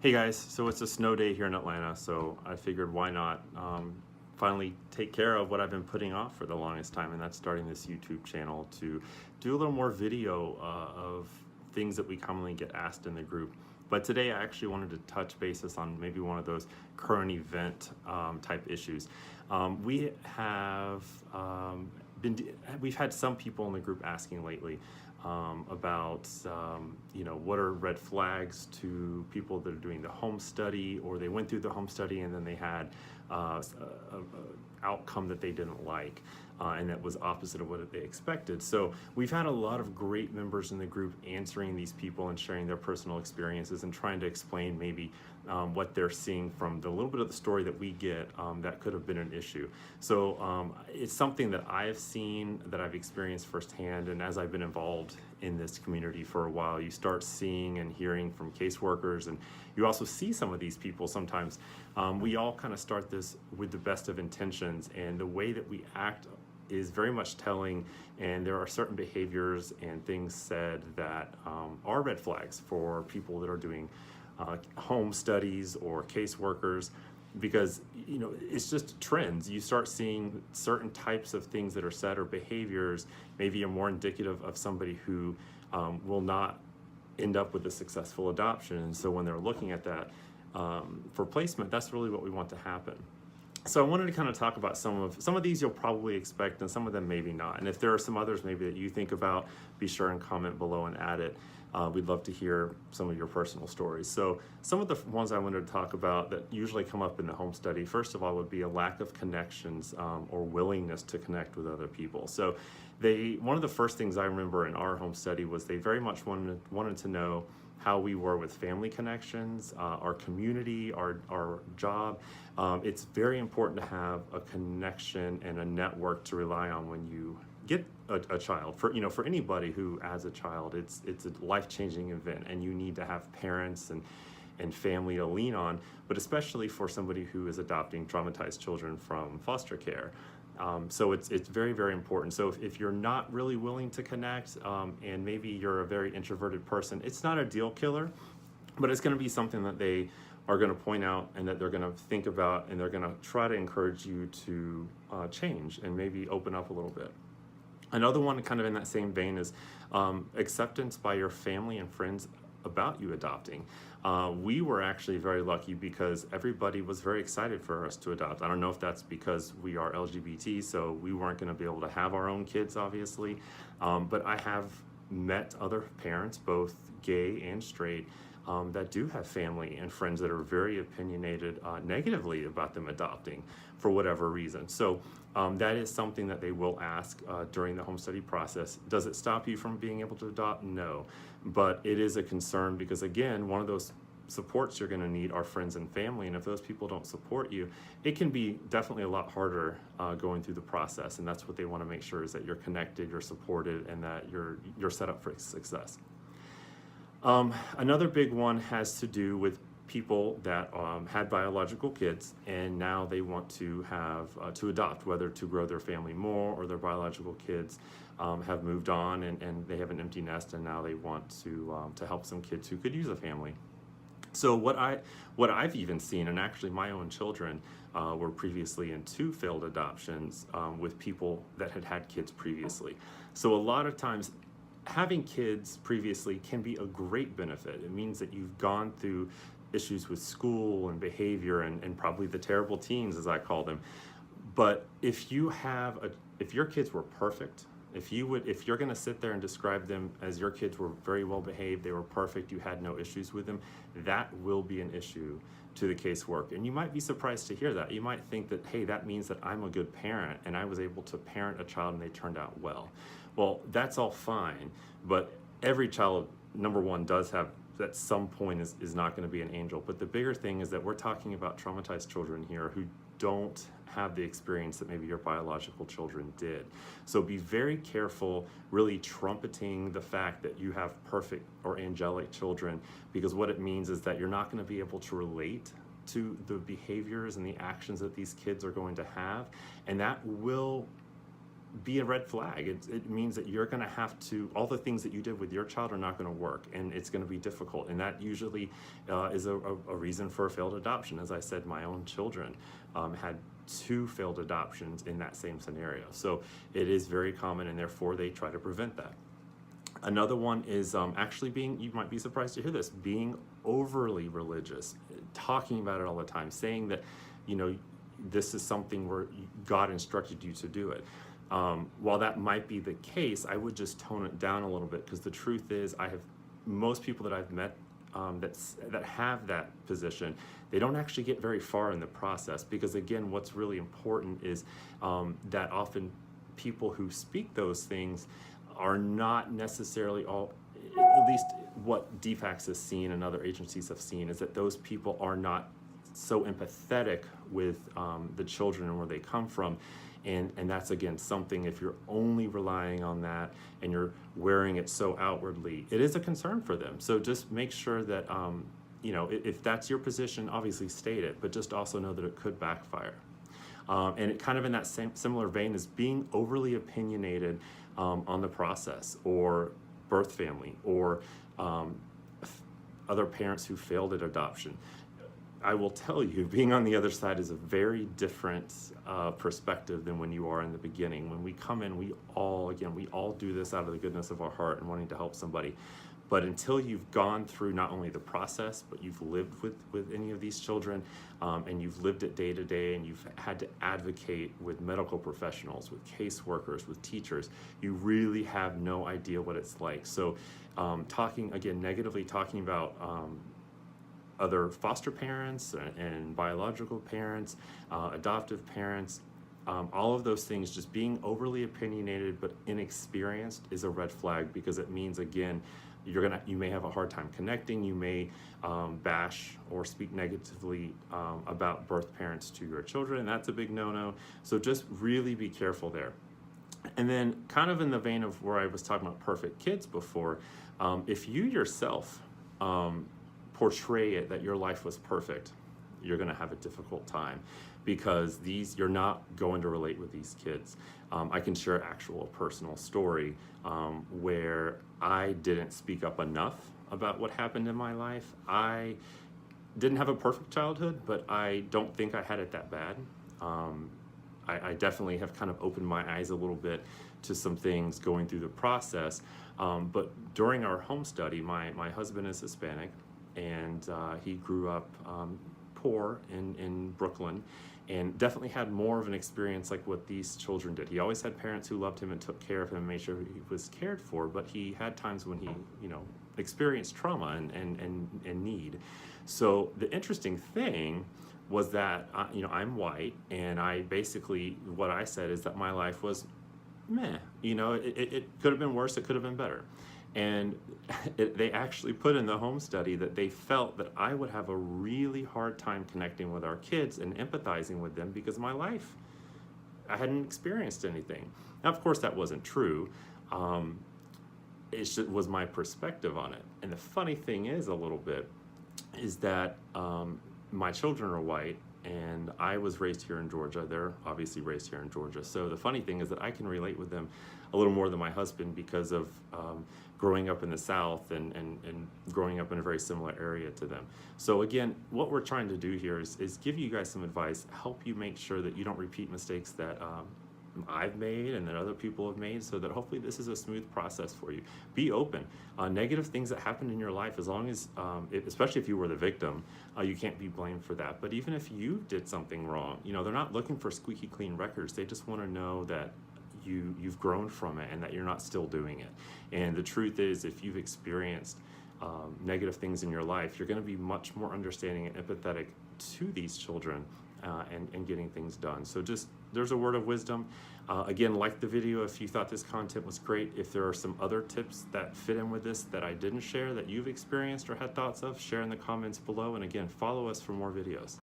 Hey guys, so it's a snow day here in Atlanta, so I figured why not finally take care of what I've been putting off for the longest time, and that's starting this YouTube channel to do a little more video of things that we commonly get asked in the group. But today I actually wanted to touch basis on maybe one of those current event type issues. We have we've had some people in the group asking lately about what are red flags to people that are doing the home study, or they went through the home study and then they had a outcome that they didn't like, and that was opposite of what they expected. So we've had a lot of great members in the group answering these people and sharing their personal experiences and trying to explain maybe what they're seeing from the little bit of the story that we get that could have been an issue. So it's something that I've seen, that I've experienced firsthand, and as I've been involved in this community for a while, you start seeing and hearing from caseworkers, and you also see some of these people sometimes. We all kind of start this with the best of intentions, and the way that we act is very much telling, and there are certain behaviors and things said that are red flags for people that are doing home studies or caseworkers, because it's just trends. You start seeing certain types of things that are said or behaviors maybe are more indicative of somebody who will not end up with a successful adoption. And so when they're looking at that for placement, that's really what we want to happen. So I wanted to kind of talk about some of these you'll probably expect, and some of them maybe not. And if there are some others maybe that you think about, be sure and comment below and add it. We'd love to hear some of your personal stories. So some of the ones I wanted to talk about that usually come up in the home study, first of all, would be a lack of connections or willingness to connect with other people. So one of the first things I remember in our home study was they very much wanted to know how we were with family connections, our community, our job. It's very important to have a connection and a network to rely on when you get a child. For anybody who has a child, it's a life-changing event, and you need to have parents and family to lean on, but especially for somebody who is adopting traumatized children from foster care. So it's very, very important. So if you're not really willing to connect, and maybe you're a very introverted person, it's not a deal killer, but it's going to be something that they are going to point out and that they're going to think about, and they're going to try to encourage you to change and maybe open up a little bit. Another one kind of in that same vein is acceptance by your family and friends about you adopting. We were actually very lucky because everybody was very excited for us to adopt. I don't know if that's because we are LGBT, so we weren't going to be able to have our own kids, obviously, but I have met other parents, both gay and straight, that do have family and friends that are very opinionated negatively about them adopting for whatever reason. So that is something that they will ask during the home study process. Does it stop you from being able to adopt? No, but it is a concern, because again, one of those supports you're going to need are friends and family, and if those people don't support you, it can be definitely a lot harder going through the process. And that's what they want to make sure, is that you're connected, you're supported, and that you're set up for success. Another big one has to do with people that had biological kids, and now they want to have to adopt, whether to grow their family more, or their biological kids have moved on and they have an empty nest, and now they want to help some kids who could use a family. So what I've even seen, and actually my own children were previously in 2 failed adoptions with people that had had kids previously. So a lot of times, having kids previously can be a great benefit. It means that you've gone through issues with school and behavior and probably the terrible teens, as I call them. But if your kids were perfect, if you're going to sit there and describe them as your kids were very well behaved, they were perfect, you had no issues with them, that will be an issue to the casework. And you might be surprised to hear that. You might think that, hey, that means that I'm a good parent and I was able to parent a child and they turned out well. Well, that's all fine, but every child, number one, does have, at some point, is not going to be an angel. But the bigger thing is that we're talking about traumatized children here who don't have the experience that maybe your biological children did. So be very careful really trumpeting the fact that you have perfect or angelic children, because what it means is that you're not going to be able to relate to the behaviors and the actions that these kids are going to have, and that will be a red flag. It means that you're going to have to, all the things that you did with your child are not going to work, and it's going to be difficult. And that usually is a reason for a failed adoption. As I said, my own children had 2 failed adoptions in that same scenario. So it is very common, and therefore they try to prevent that. Another one is actually being, you might be surprised to hear this, being overly religious, talking about it all the time, saying that, you know, this is something where God instructed you to do it. While that might be the case, I would just tone it down a little bit, because the truth is, I have most people that I've met that have that position, they don't actually get very far in the process, because again, what's really important is that often people who speak those things are not necessarily all, at least what DFACS has seen and other agencies have seen, is that those people are not so empathetic with the children and where they come from. And that's, again, something, if you're only relying on that and you're wearing it so outwardly, it is a concern for them. So just make sure that, you know, if that's your position, obviously state it, but just also know that it could backfire. And it kind of in that similar vein is being overly opinionated on the process, or birth family, or other parents who failed at adoption. I will tell you, being on the other side is a very different perspective than when you are in the beginning. When we come in, we all do this out of the goodness of our heart and wanting to help somebody. But until you've gone through not only the process, but you've lived with any of these children, and you've lived it day to day, and you've had to advocate with medical professionals, with caseworkers, with teachers, you really have no idea what it's like. So negatively talking about other foster parents and biological parents, adoptive parents, all of those things, just being overly opinionated but inexperienced is a red flag, because it means, again, you may have a hard time connecting. You may bash or speak negatively about birth parents to your children, and that's a big no-no. So just really be careful there. And then, kind of in the vein of where I was talking about perfect kids before, if you yourself portray it that your life was perfect, you're going to have a difficult time, because you're not going to relate with these kids. I can share an actual personal story where I didn't speak up enough about what happened in my life. I didn't have a perfect childhood, but I don't think I had it that bad. I definitely have kind of opened my eyes a little bit to some things going through the process. But during our home study, my husband is Hispanic, and he grew up poor in Brooklyn, and definitely had more of an experience like what these children did. He always had parents who loved him and took care of him and made sure he was cared for, but he had times when he, you know, experienced trauma and need. So the interesting thing was that, you know, I'm white, and I basically, what I said is that my life was meh. You know, it could have been worse, it could have been better. And they actually put in the home study that they felt that I would have a really hard time connecting with our kids and empathizing with them, because my life, I hadn't experienced anything. Now, of course, that wasn't true. It was my perspective on it. And the funny thing is, a little bit, is that my children are white, and I was raised here in Georgia. They're obviously raised here in Georgia. So the funny thing is that I can relate with them a little more than my husband, because of growing up in the South and growing up in a very similar area to them. So again, what we're trying to do here is give you guys some advice, help you make sure that you don't repeat mistakes that I've made and that other people have made, so that hopefully this is a smooth process for you. Be open. Negative things that happened in your life, as long as, especially if you were the victim, you can't be blamed for that. But even if you did something wrong, you know, they're not looking for squeaky clean records. They just want to know that you've grown from it and that you're not still doing it. And the truth is, if you've experienced negative things in your life, you're going to be much more understanding and empathetic to these children and getting things done. So just, there's a word of wisdom. Again, like the video if you thought this content was great. If there are some other tips that fit in with this that I didn't share, that you've experienced or had thoughts of, share in the comments below. And again, follow us for more videos.